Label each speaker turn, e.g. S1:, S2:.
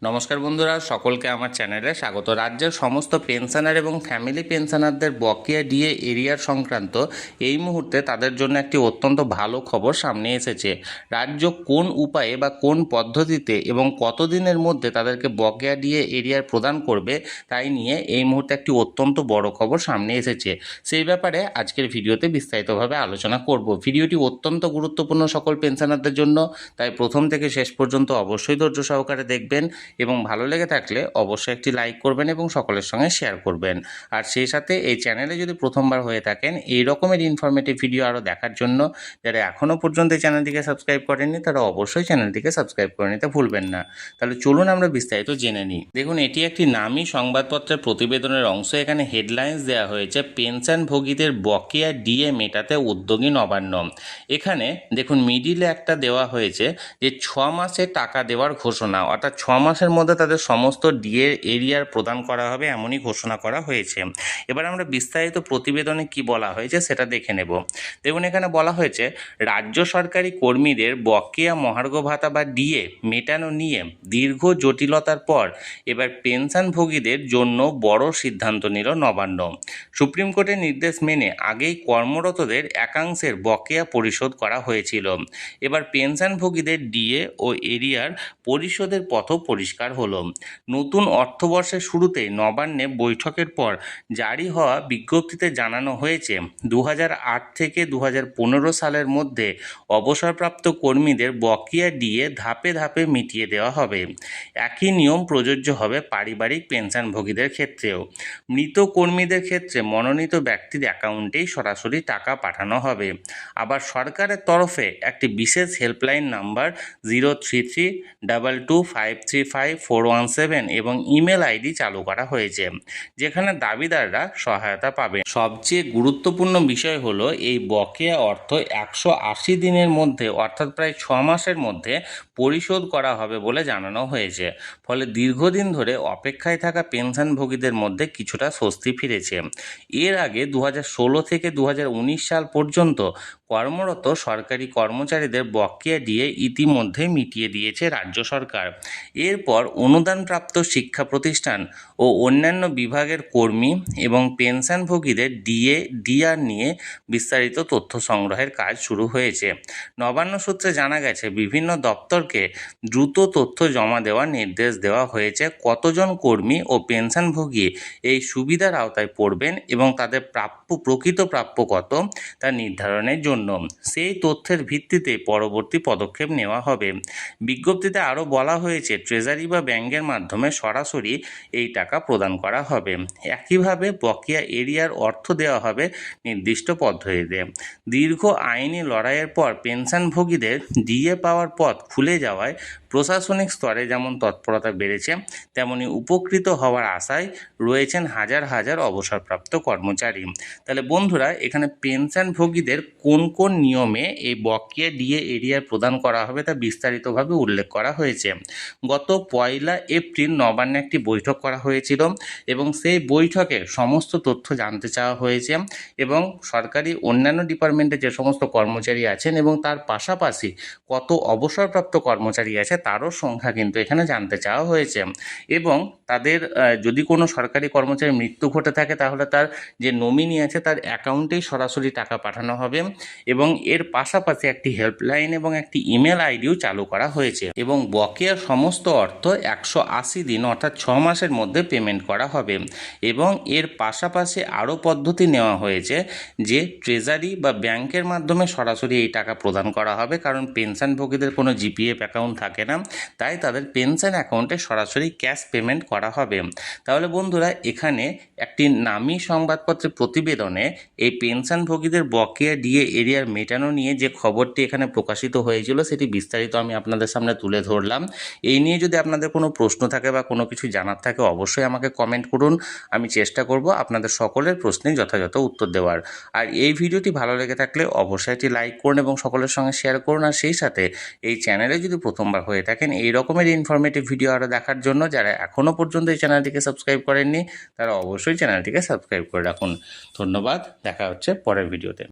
S1: নমস্কার বন্ধুরা, সকলকে আমার চ্যানেলে স্বাগত। রাজ্যের সমস্ত পেনশনার এবং ফ্যামিলি পেনশনারদের বকেয়া ডিএ এরিয়ার সংক্রান্ত এই মুহূর্তে তাদের জন্য একটি অত্যন্ত ভালো খবর সামনে এসেছে। রাজ্য কোন উপায়ে বা কোন পদ্ধতিতে এবং কতদিনের মধ্যে তাদেরকে বকেয়া ডিএ এরিয়ার প্রদান করবে তাই নিয়ে এই মুহূর্তে একটি অত্যন্ত বড় খবর সামনে এসেছে। সেই ব্যাপারে আজকের ভিডিওতে বিস্তারিতভাবে আলোচনা করব। ভিডিওটি অত্যন্ত গুরুত্বপূর্ণ সকল পেনশনারদের জন্য, তাই প্রথম থেকে শেষ পর্যন্ত অবশ্যই ধৈর্য সহকারে দেখবেন এবং ভালো লেগে থাকলে অবশ্যই একটি লাইক করবেন এবং সকলের সঙ্গে শেয়ার করবেন। আর সেই সাথে এই চ্যানেলে যদি প্রথমবার হয়ে থাকেন এই রকমের ইনফরমেটিভ ভিডিও আরও দেখার জন্য যারা এখনও পর্যন্ত এই চ্যানেলটিকে সাবস্ক্রাইব করেননি তারা অবশ্যই চ্যানেলটিকে সাবস্ক্রাইব করে নিতে ভুলবেন না। তাহলে চলুন আমরা বিস্তারিত জেনে নিই। দেখুন, এটি একটি নামী সংবাদপত্রের প্রতিবেদনের অংশ। এখানে হেডলাইন্স দেওয়া হয়েছে পেনশনভোগীদের বকেয়া ডিএ মেটাতে উদ্যোগী নবান্ন। এখানে দেখুন মিডিলে একটা দেওয়া হয়েছে যে 6 মাসে টাকা দেওয়ার ঘোষণা, অর্থাৎ 6 মাসের মধ্যে তাদের সমস্ত ডিএ এরিয়ার প্রদান করা হবে এমনই ঘোষণা করা হয়েছে। এবার আমরা বিস্তারিত প্রতিবেদনে কি বলা হয়েছে সেটা দেখে নেব। দেখুন, এখানে বলা হয়েছে রাজ্য সরকারি কর্মীদের বকেয়া মহার্ঘ ভাতা বা ডিএ মেটানো নিয়ে দীর্ঘ জটিলতার পর এবার পেনশনভোগীদের জন্য বড় সিদ্ধান্ত নিল নবান্ন। সুপ্রিম কোর্টের নির্দেশ মেনে আগেই কর্মরতদের একাংশের বকেয়া পরিশোধ করা হয়েছিল। এবার পেনশনভোগীদের ডিএ ও এরিয়ার পরিশোধের পথও পরিষ্কার হলো। নতুন অর্থবর্ষের শুরুতে নবান্নে বৈঠকের পর জারি হওয়া বিজ্ঞপ্তিতে জানানো হয়েছে 2008 থেকে 2015 সালের মধ্যে অবসরপ্রাপ্ত কর্মীদের বকেয়া ডিএ ধাপে ধাপে মিটিয়ে দেওয়া হবে। একই নিয়ম প্রযোজ্য হবে পারিবারিক পেনশনভোগীদের ক্ষেত্রেও। মৃত কর্মীদের ক্ষেত্রে মনোনীত ব্যক্তির অ্যাকাউন্টেই সরাসরি টাকা পাঠানো হবে। আবার সরকারের তরফে একটি বিশেষ হেল্পলাইন নাম্বার 03322535417 এবং ইমেল আইডি চালু করা হয়েছে, যেখানে দাবিদাররা সহায়তা পাবেন। সবচেয়ে গুরুত্বপূর্ণ বিষয় হলো এই বকেয়া অর্থ 180 দিনের মধ্যে, অর্থাৎ প্রায় 6 মাসের মধ্যে পরিশোধ করা হবে বলে জানানো হয়েছে। ফলে দীর্ঘদিন ধরে অপেক্ষায় থাকা পেনশনভোগীদের মধ্যে কিছুটা স্বস্তি ফিরেছে। এর আগে 2016 থেকে 2019 সাল পর্যন্ত কর্মরত সরকারি কর্মচারীদের বকেয়া ডিএ ইতিমধ্যে মিটিয়ে দিয়েছে রাজ্য সরকার। এরপর অনুদানপ্রাপ্ত শিক্ষা প্রতিষ্ঠান ও অন্যান্য বিভাগের কর্মী এবং পেনশনভোগীদের ডিএ ডিআর নিয়ে বিস্তারিত তথ্য সংগ্রহের কাজ শুরু হয়েছে। নবান্ন সূত্রে জানা গেছে বিভিন্ন দপ্তরকে দ্রুত তথ্য জমা দেওয়ার নির্দেশ দেওয়া হয়েছে কতজন কর্মী ও পেনশনভোগী এই সুবিধার আওতায় পড়বেন এবং তাদের প্রকৃত প্রাপ্য কত তা নির্ধারণের জন্য। সেই তথ্যের ভিত্তিতে পরবর্তী পদক্ষেপ নেওয়া হবে। বিজ্ঞপ্তিতে আরও বলা হয়েছে ট্রেজারি বা ব্যাংকের মাধ্যমে সরাসরি এই টাকা প্রদান করা হবে। একইভাবে বকেয়া এরিয়ার অর্থ দেওয়া হবে নির্দিষ্ট পদ্ধতিতে। দীর্ঘ আইনি লড়াইয়ের পর পেনশনভোগীদের ডিএ পাওয়ার পথ খুলে যাওয়ায় প্রশাসনিক স্তরে যেমন তৎপরতা বেড়েছে, তেমনি উপকৃত হওয়ার আশায় রয়েছেন হাজার হাজার অবসরপ্রাপ্ত কর্মচারী। তাহলে বন্ধুরা, এখানে পেনশনভোগীদের কোন কোন নিয়মে এই বকেয়া ডিএ এরিয়ার প্রদান করা হবে তা বিস্তারিতভাবে উল্লেখ করা হয়েছে। গত 1 এপ্রিল নবান্নে একটি বৈঠক করা হয়েছিল এবং সেই বৈঠকে সমস্ত তথ্য জানতে চাওয়া হয়েছে এবং সরকারি অন্যান্য ডিপার্টমেন্টে যে সমস্ত কর্মচারী আছেন এবং তার পাশাপাশি কত অবসরপ্রাপ্ত কর্মচারী আছে তারও সংখ্যা কিন্তু এখানে জানতে চাওয়া হয়েছে। এবং তাদের যদি কোনো সরকারি কর্মচারীর মৃত্যু ঘটে থাকে তাহলে তার যে নমিনি আছে তার অ্যাকাউন্টেই সরাসরি টাকা পাঠানো হবে এবং এর পাশাপাশি একটি হেল্পলাইন এবং একটি ইমেল আইডিও চালু করা হয়েছে এবং বকেয়ার সমস্ত অর্থ 180 দিন অর্থাৎ 6 মাসের মধ্যে পেমেন্ট করা হবে। এবং এর পাশাপাশি আরও পদ্ধতি নেওয়া হয়েছে যে ট্রেজারি বা ব্যাংকের মাধ্যমে সরাসরি এই টাকা প্রদান করা হবে, কারণ পেনশনভোগীদের কোনো জিপিএফ অ্যাকাউন্ট থাকে না, তাই তাদের পেনশন অ্যাকাউন্টে সরাসরি ক্যাশ পেমেন্ট করা হবে। তাহলে বন্ধুরা, এখানে একটি নামী সংবাদপত্রের প্রতিবেদনে এই পেনশনভোগীদের বকেয়া ডিএ এরিয়ার মেটানো নিয়ে যে খবরটি এখানে প্রকাশিত হয়েছিল সেটি বিস্তারিত আমি আপনাদের সামনে তুলে ধরলাম। এই নিয়ে যদি আপনাদের কোনো প্রশ্ন থাকে বা কোনো কিছু জানার থাকে অবশ্যই আমাকে কমেন্ট করুন, আমি চেষ্টা করব আপনাদের সকলের প্রশ্নের যথাযথ উত্তর দেওয়ার। আর এই ভিডিওটি ভালো লেগে থাকলে অবশ্যই একটি লাইক করুন এবং সকলের সঙ্গে শেয়ার করুন। আর সেই সাথে এই চ্যানেলে যদি প্রথমবার হয়ে থাকেন এই রকমের ইনফরমেটিভ ভিডিও আরও দেখার জন্য যারা এখনও পর্যন্ত এই চ্যানেলটিকে সাবস্ক্রাইব করেননি তারা অবশ্যই চ্যানেলটিকে সাবস্ক্রাইব করে রাখুন। ধন্যবাদ, দেখা হচ্ছে পরের ভিডিওতে।